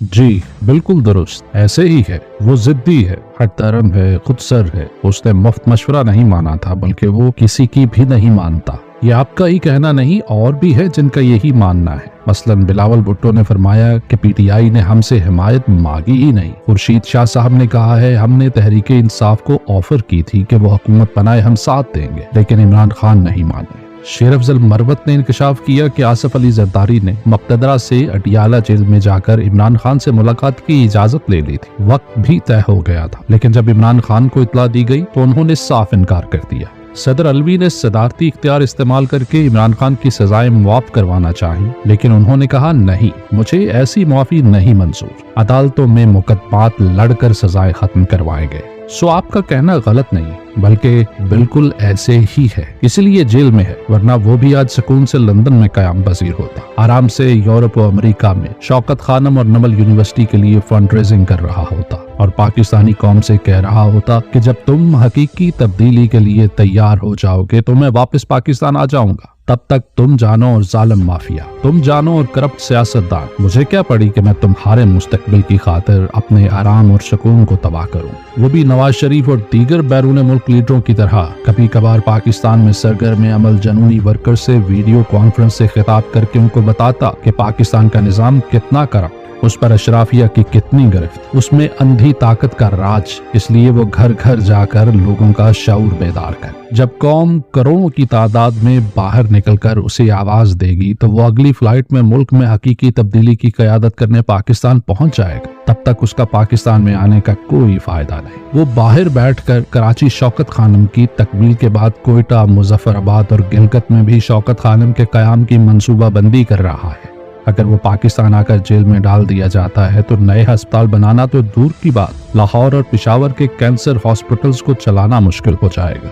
जी बिल्कुल दुरुस्त, ऐसे ही है। वो जिद्दी है, हठधर्म है, खुदसर है। उसने मुफ्त मशवरा नहीं माना था, बल्कि वो किसी की भी नहीं मानता। ये आपका ही कहना नहीं, और भी है जिनका यही मानना है। मसलन बिलावल भुट्टो ने फरमाया कि पीटीआई ने हमसे हिमायत मांगी ही नहीं। खुर्शीद शाह साहब ने कहा है, हमने तहरीक इंसाफ को ऑफर की थी कि वो हुकूमत बनाए, हम साथ देंगे, लेकिन इमरान खान नहीं माने। शेर अफजल मरवत ने इंकशाफ किया कि आसिफ अली जरदारी ने मुक्तदरा से अटियाला जेल में जाकर इमरान खान से मुलाकात की इजाजत ले ली थी। वक्त भी तय हो गया था, लेकिन जब इमरान खान को इतला दी गई तो उन्होंने साफ इनकार कर दिया। सदर अलवी ने सदारती इख्तियार इस्तेमाल करके इमरान खान की सजाएं मुआफ करवाना चाहिए, लेकिन उन्होंने कहा नहीं, मुझे ऐसी मुआफी नहीं मंजूर। अदालतों में मुकदमात लड़कर सजाएं खत्म करवाए गए। सो आपका कहना गलत नहीं, बल्कि बिल्कुल ऐसे ही है, इसलिए जेल में है, वरना वो भी आज सुकून से लंदन में कयाम पजीर होता, आराम से यूरोप और अमेरिका में शौकत खानम और नमल यूनिवर्सिटी के लिए फंड रेजिंग कर रहा होता और पाकिस्तानी कौम से कह रहा होता कि जब तुम हकीकी तब्दीली के लिए तैयार हो जाओगे तो मैं वापस पाकिस्तान आ जाऊंगा। तब तक तुम जानो और जालिम माफिया, तुम जानो और करप्ट सियासतदान, मुझे क्या पड़ी कि मैं तुम्हारे मुस्तकबिल की खातिर अपने आराम और सुकून को तबाह करूं। वो भी नवाज शरीफ और दीगर बैरून मुल्क लीडरों की तरह कभी कभार पाकिस्तान में सरगर्म अमल जनूनी वर्कर से वीडियो कॉन्फ्रेंस से खिताब करके उनको बताता कि पाकिस्तान का निजाम कितना करप्ट, उस पर अशराफिया की कितनी गिरफ्त, उसमें अंधी ताकत का राज। इसलिए वो घर घर जाकर लोगों का शऊर बेदार कर, जब कौम करोड़ों की तादाद में बाहर निकलकर उसे आवाज देगी तो वो अगली फ्लाइट में मुल्क में हकीकी तब्दीली की क़यादत करने पाकिस्तान पहुंच जाएगा। तब तक उसका पाकिस्तान में आने का कोई फायदा नहीं। वो बाहर बैठकर कराची शौकत खानम की तकमील के बाद कोयटा, मुजफ्फराबाद और गिलगित में भी शौकत खानम के कयाम की मंसूबाबंदी कर रहा है। अगर वो पाकिस्तान आकर जेल में डाल दिया जाता है तो नए अस्पताल बनाना तो दूर की बात, लाहौर और पेशावर के कैंसर हॉस्पिटल्स को चलाना मुश्किल हो जाएगा।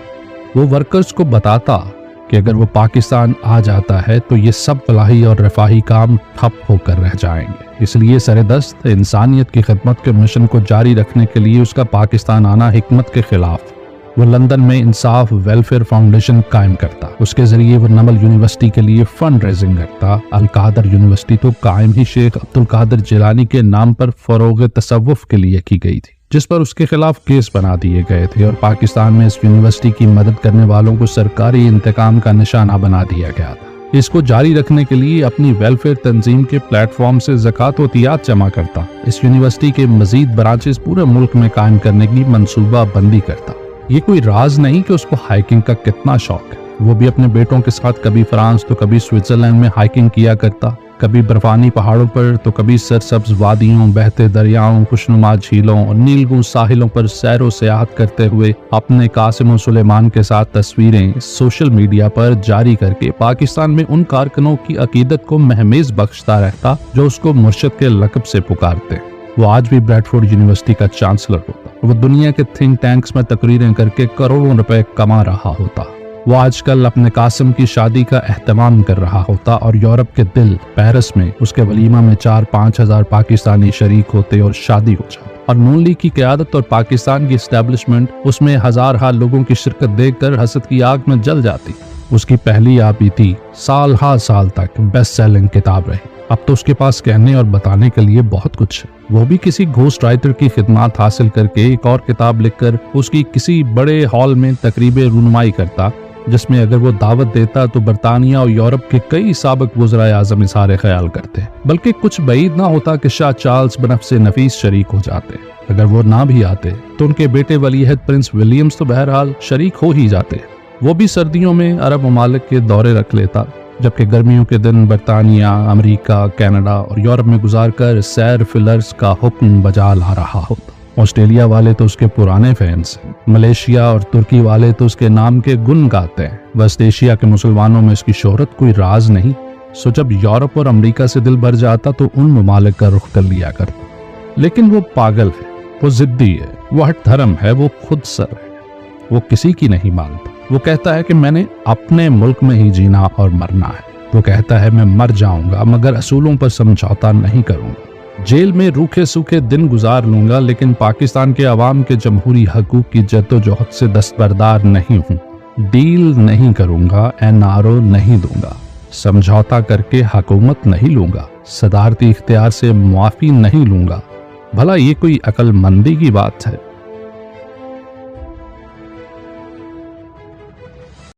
वो वर्कर्स को बताता कि अगर वो पाकिस्तान आ जाता है तो ये सब फलाही और रफाही काम ठप होकर रह जाएंगे। इसलिए सरेदस्त इंसानियत की खिदमत के मिशन को जारी रखने के लिए उसका पाकिस्तान आना हिकमत के खिलाफ। वो लंदन में इंसाफ वेलफेयर फाउंडेशन कायम करता, उसके जरिए वो नमल यूनिवर्सिटी के लिए फंड रेजिंग करता। अल कादर यूनिवर्सिटी तो कायम ही शेख अब्दुल कादिर जिलानी के नाम पर फरोग तसव्वुफ के लिए की गई थी, जिस पर उसके खिलाफ केस बना दिए गए थे और पाकिस्तान में इस यूनिवर्सिटी की मदद करने वालों को सरकारी इंतकाम का निशाना बना दिया गया था। इसको जारी रखने के लिए अपनी वेलफेयर तंजीम के प्लेटफॉर्म से ज़कात व तियात जमा करता। इस यूनिवर्सिटी के मजीद ब्रांचेस पूरे मुल्क में कायम करने की मंसूबा बंदी करता। ये कोई राज नहीं कि उसको हाइकिंग का कितना शौक है। वो भी अपने बेटों के साथ कभी फ्रांस तो कभी स्विट्जरलैंड में हाइकिंग किया करता, कभी बर्फानी पहाड़ों पर तो कभी सरसब्ज वादियों, बहते दरियाओं, खुशनुमा झीलों और नीलगुं साहिलों पर सैरो सयाहत करते हुए अपने कासिम और सुलेमान के साथ तस्वीरें सोशल मीडिया पर जारी करके पाकिस्तान में उन कारकुनों की अकीदत को महमेज बख्शता रहता जो उसको मुर्शद के लक़ब से पुकारते। वो आज भी ब्रैडफोर्ड यूनिवर्सिटी का चांसलर होता। वो दुनिया के थिंक टैंक्स में तकरीरें करके करोड़ों रुपए कमा रहा होता। वो आजकल अपने कासिम की शादी का एहतमाम कर रहा होता और यूरोप के दिल पेरिस में उसके वलीमा में 4-5 हजार पाकिस्तानी शरीक होते और शादी हो जाती। और नून लीग की क़यादत और पाकिस्तान की इस्टेब्लिशमेंट उसमें हजार लोगों की शिरकत देखकर हसद की आग में जल जाती। उसकी पहली आपीती साल तक बेस्ट सेलिंग किताब रही। अब तो उसके पास कहने और बताने के लिए बहुत कुछ है। वो भी किसी घोस्ट राइटर की खिदमत हासिल करके एक और किताब लिखकर उसकी किसी बड़े हॉल में तकरीबे रुनुमाई करता, जिसमें अगर वो दावत देता तो बरतानिया और यूरोप के कई साबिक वज़राए आज़म इज़हार ख्याल करते। बल्कि कुछ बईद ना होता कि शाह चार्ल्स बनफ़से नफीस शरीक हो जाते। अगर वो ना भी आते तो उनके बेटे वलीअहद प्रिंस विलियम्स तो बहरहाल शरीक हो ही जाते। वो भी सर्दियों में अरब ममालिक के दौरे रख लेता, जबकि गर्मियों के दिन बरतानिया, अमेरिका, कनाडा और यूरोप में गुजारकर सैर फिलर्स का हुक्म बजा ला रहा होता। ऑस्ट्रेलिया वाले तो उसके पुराने फैंस हैं, मलेशिया और तुर्की वाले तो उसके नाम के गुन गाते हैं। वेस्ट एशिया के मुसलमानों में इसकी शोहरत कोई राज नहीं। सो जब यूरोप और अमेरिका से दिल भर जाता तो उन ममालिक का रुख कर लिया करता। लेकिन वो पागल है, वो जिद्दी है, वो हठधर्म है, वो खुद सर है, वो किसी की नहीं मानता। वो कहता है कि मैंने अपने मुल्क में ही जीना और मरना है। वो कहता है मैं मर जाऊंगा मगर असूलों पर समझौता नहीं करूंगा। जेल में रूखे सूखे दिन गुजार लूंगा लेकिन पाकिस्तान के अवाम के जमहूरी हकूक की जद्दोजहद से दस्तबरदार नहीं हूँ। डील नहीं करूंगा, एनआरओ नहीं दूंगा। समझौता करके हुकूमत नहीं लूंगा, सदारती इख्तियार से मुआफी नहीं लूंगा। भला ये कोई अक्लमंदी की बात है?